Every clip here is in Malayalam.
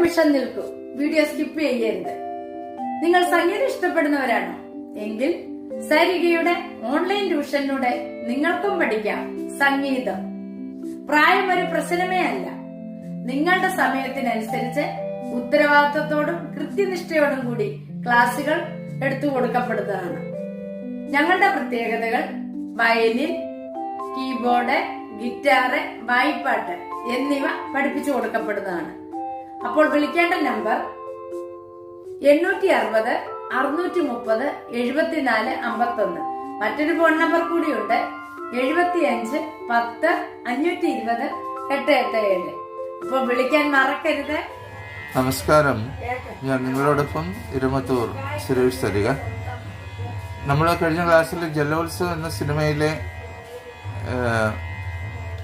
നിമിഷം നിൽക്കൂ, വീഡിയോ സ്കിപ്പ് ചെയ്യരുത്. നിങ്ങൾ സംഗീതം ഇഷ്ടപ്പെടുന്നവരാണോ എങ്കിൽ സരിഗയുടെ ഓൺലൈൻ ട്യൂഷനിലൂടെ നിങ്ങൾക്കും പഠിക്കാം സംഗീതം. പ്രായം ഒരു പ്രശ്നമേ അല്ല. നിങ്ങളുടെ സമയത്തിനനുസരിച്ച് ഉത്തരവാദിത്വത്തോടും കൃത്യനിഷ്ഠയോടും കൂടി ക്ലാസുകൾ എടുത്തു കൊടുക്കപ്പെടുന്നതാണ്. ഞങ്ങളുടെ പ്രത്യേകതകൾ വയലിൻ, കീബോർഡ്, ഗിറ്റാറ്, വായ്പാട്ട് എന്നിവ പഠിപ്പിച്ചു കൊടുക്കപ്പെടുന്നതാണ്. അപ്പോൾ വിളിക്കേണ്ട നമ്പർ 860 630 74 51. മറ്റൊരു ഫോൺ നമ്പർ കൂടിയുണ്ട്, 75 10 520 887. അപ്പോൾ വിളിക്കാൻ മറക്കരുത്. നമസ്കാരം, ഞാൻ നിങ്ങളോടൊപ്പം ഇരുമത്തൂർ സുരേഷ് സരിക. നമ്മൾ കഴിഞ്ഞ ക്ലാസ്സിൽ ജലോത്സവം എന്ന സിനിമയിലെ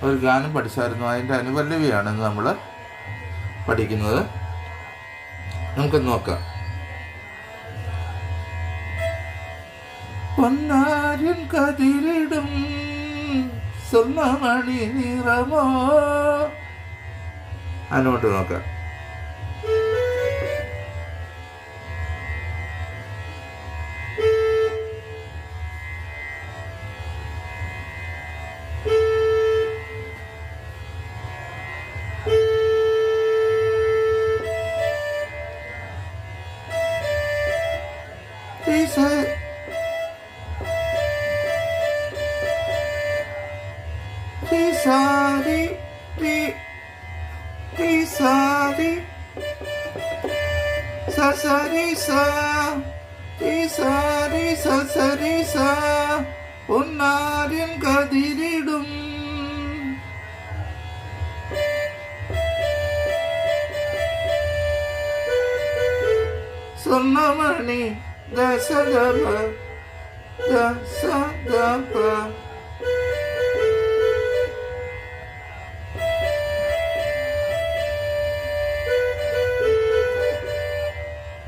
ഒരു ഗാനം പഠിച്ചായിരുന്നു. അതിൻ്റെ അനുപല്ലവിയാണ് നമ്മൾ പഠിക്കുന്നത്. നമുക്കൊന്ന് നോക്കാം. പൊന്നാര്യൻ കതിരിടും സ്വർണ്ണമണി നിറമോ, അതിനോട്ട് നോക്കാം. പൊന്നാര്യൻ കതിരിടും സ്വർണ്ണമണി ദശദപ ദശദപ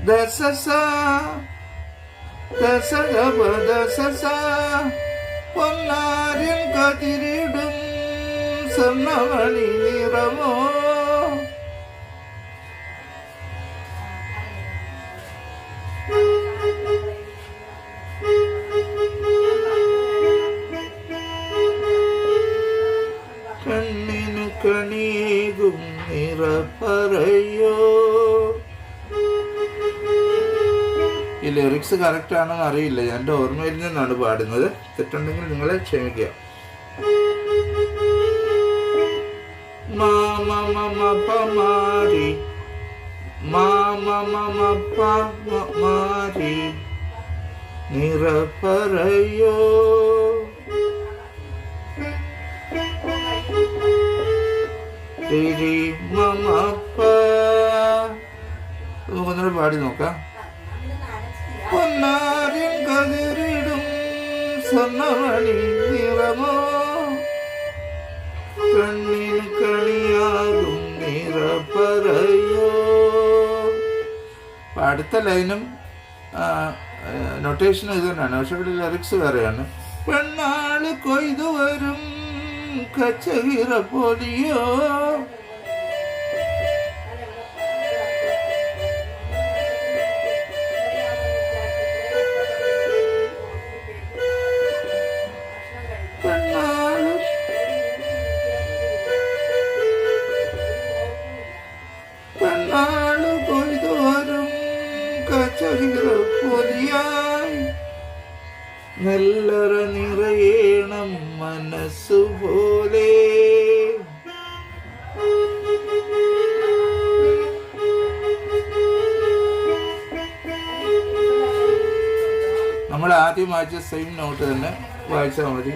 ദശസ ദശദപ ദശസ പൊന്നാര്യൻ കതിരിടും സ്വർണ്ണമണി നിറമോ. കണ്ണിനു കണിയേകും നിറ പറയോ. ഈ ലിറിക്സ് കറക്റ്റ് ആണെന്ന് അറിയില്ല, എൻ്റെ ഓർമ്മയിൽ നിന്നാണ് പാടുന്നത്. തെറ്റുണ്ടെങ്കിൽ നിങ്ങളെ ക്ഷമിക്കുക. മാരി മാരി നിറ പറയോ. നമുക്കൊന്നുകൂടെ പാടി നോക്കാം. പൊന്നാര്യൻ കതിരിടും സ്വർണ്ണമണി നിറമോ, കണ്ണിന് കണിയാകും നിറ പറയോ. അടുത്ത ലൈനും നൊട്ടേഷനും ഇത് തന്നെയാണ്, പക്ഷെ ഇവിടെ ലിറിക്സ് വേറെയാണ്. പെണ്ണാള് കൊയ്തു വരും കച്ചകിറ പൊലിയോ. പെണ്ണാള് കൊയ്തു വരും കച്ചകിറ പൊലിയായി, നെല്ലറ നിറയേണം മനസ്സുപോലെ. നമ്മൾ ആദ്യം വായിച്ച സെയിം നോട്ട് തന്നെ വായിച്ചാൽ മതി.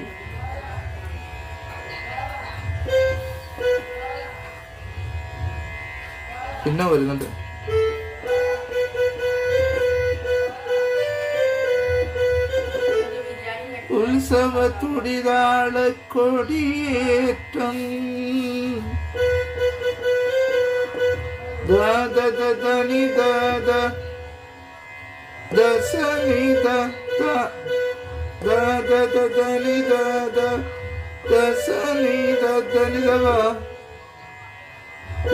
പിന്നെ വരുന്നുണ്ട് ഉത്സവ തുടിതാള കൊടിയേറ്റം ദനി ദ ദസനി ദനി ദസനി ദ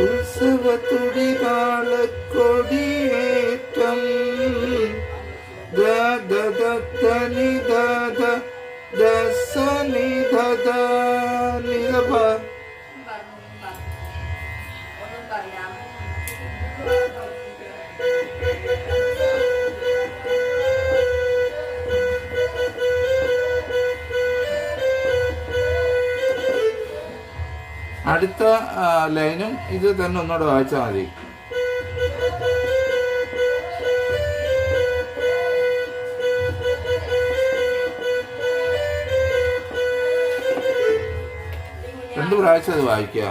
ഉത്സവ തുടിതാള അടുത്ത ലൈനും ഇത് തന്നെ ഒന്നുകൂടെ വായിച്ചാൽ മതി. രണ്ട് പ്രാവശ്യം അത് വായിക്കുക.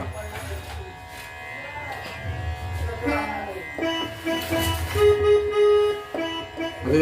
അത്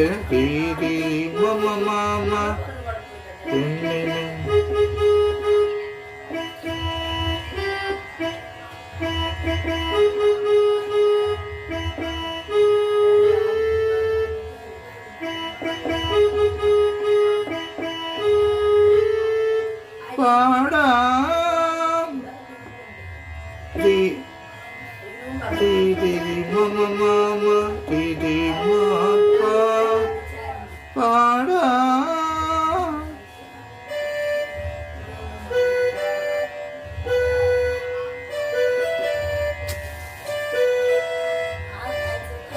പാടാം പാടാം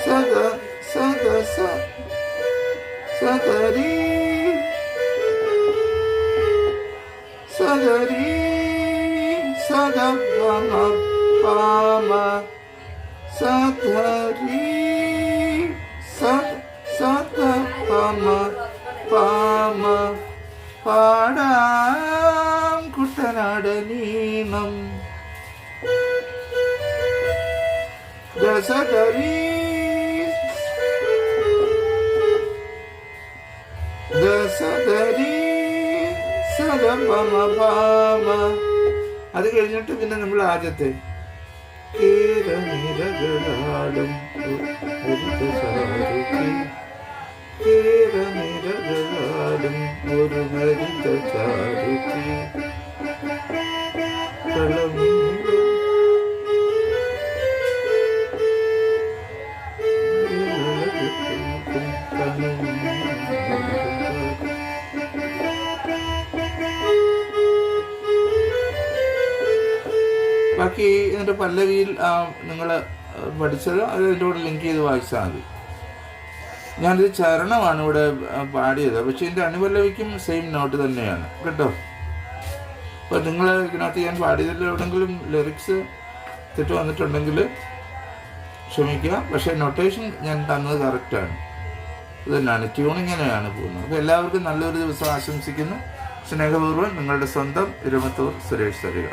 സദ സദ സദരി സദരി സദ പമ പമ സദരി സദ പമ പമ പാടാം കുട്ടനാട് നീണം ദസദരി ദസദരി സദപമ പമ. അത് കഴിഞ്ഞിട്ട് പിന്നെ നമ്മൾ ആദ്യത്തെ കേരനിരകളാടും കേരനിരകളാടും ഒരു ഹരിത ചാരുത്തി ബാക്കി ഇതിൻ്റെ പല്ലവിയിൽ നിങ്ങൾ പഠിച്ചത് അത് ഇതിൻ്റെ കൂടെ ലിങ്ക് ചെയ്ത് വായിച്ചാൽ മതി. ഞാനിത് ചരണമാണ് ഇവിടെ പാടിയത്, പക്ഷെ ഇതിൻ്റെ അനുപല്ലവിക്കും സെയിം നോട്ട് തന്നെയാണ് കേട്ടോ. അപ്പോൾ നിങ്ങൾ ഇതിനകത്ത് ഞാൻ പാടിയതിൽ എവിടെയെങ്കിലും ലിറിക്സ് തെറ്റ് വന്നിട്ടുണ്ടെങ്കിൽ ക്ഷമിക്കുക, പക്ഷേ നൊട്ടേഷൻ ഞാൻ തന്നത് കറക്റ്റാണ്. ഇത് തന്നെയാണ്, ട്യൂണിങ്ങനെയാണ് പോകുന്നത്. അപ്പോൾ എല്ലാവർക്കും നല്ലൊരു ദിവസം ആശംസിക്കുന്നു. സ്നേഹപൂർവ്വം നിങ്ങളുടെ സ്വന്തം ഇരുമത്തൂർ സുരേഷ് തരിക.